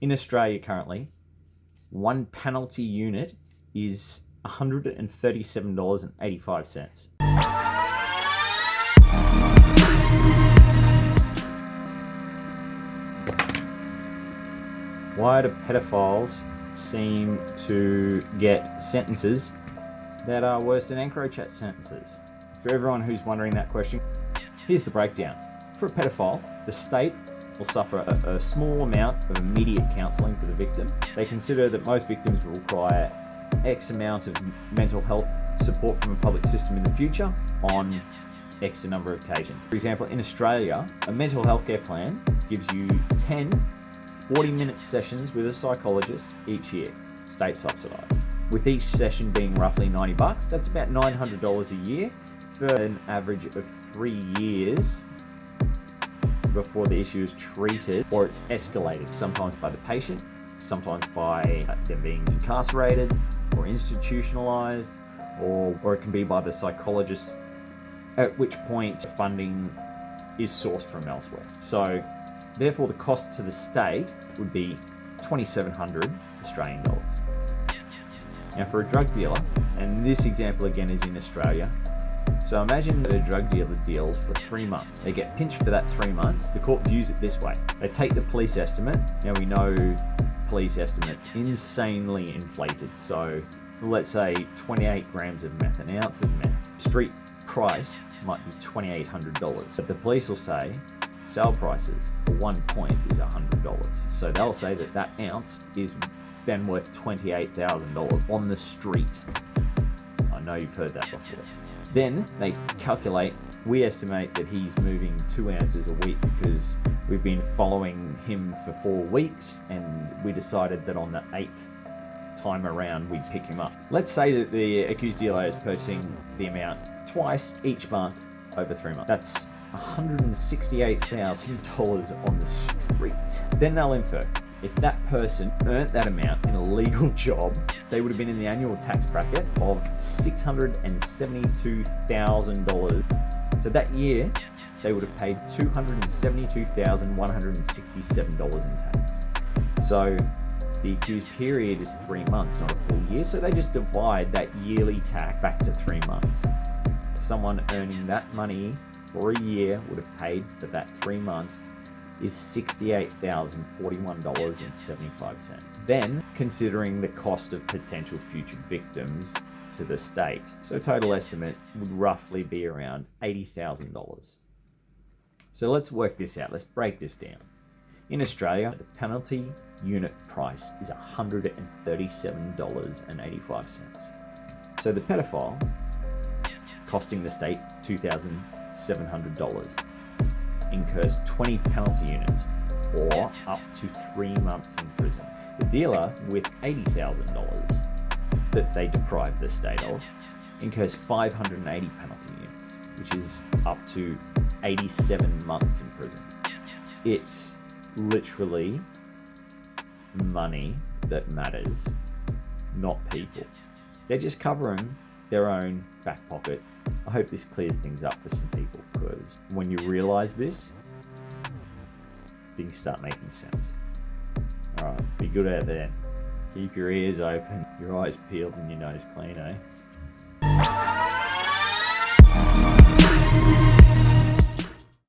In Australia currently, one penalty unit is $137.85. Why do pedophiles seem to get sentences that are worse than EncroChat sentences? For everyone who's wondering that question, here's the breakdown. For a pedophile, the state will suffer a small amount of immediate counselling for the victim. They consider that most victims will require X amount of mental health support from a public system in the future on X number of occasions. For example, in Australia, a mental health care plan gives you 10 40-minute sessions with a psychologist each year, state subsidised. With each session being roughly $90, that's about $900 a year for an average of 3 years before the issue is treated or it's escalated, sometimes by the patient, sometimes by them being incarcerated or institutionalized, or it can be by the psychologist, at which point funding is sourced from elsewhere. So therefore the cost to the state would be 2,700 Australian dollars. Now for a drug dealer, and this example again is in Australia, so imagine that a drug dealer deals for 3 months. They get pinched for that 3 months. The court views it this way. They take the police estimate. Now we know police estimates insanely inflated. So let's say 28 grams of meth, an ounce of meth. Street price might be $2,800. But the police will say sale prices for 1 point is $100. So they'll say that that ounce is then worth $28,000 on the street. I know you've heard that before. Then they calculate, we estimate that he's moving 2 ounces a week because we've been following him for 4 weeks and we decided that on the 8th time around we'd pick him up. Let's say that the accused dealer is purchasing the amount twice each month over 3 months. That's $168,000 on the street. Then they'll infer, if that person earned that amount in a legal job, they would have been in the annual tax bracket of $672,000. So that year, they would have paid $272,167 in tax. So the accused period is 3 months, not a full year. So they just divide that yearly tax back to 3 months. Someone earning that money for a year would have paid for that 3 months is $68,041.75. Then, considering the cost of potential future victims to the state, so total estimates would roughly be around $80,000. So let's work this out. Let's break this down. In Australia, the penalty unit price is $137.85. So the pedophile costing the state $2,700 incurs 20 penalty units, or up to 3 months in prison. The dealer with $80,000 that they deprive the state of incurs 580 penalty units, which is up to 87 months in prison. It's literally money that matters, not people. They're just covering their own back pocket. I hope this clears things up for some people, because when you realize this, things start making sense. All right, be good out there. Keep your ears open, your eyes peeled, and your nose clean, eh?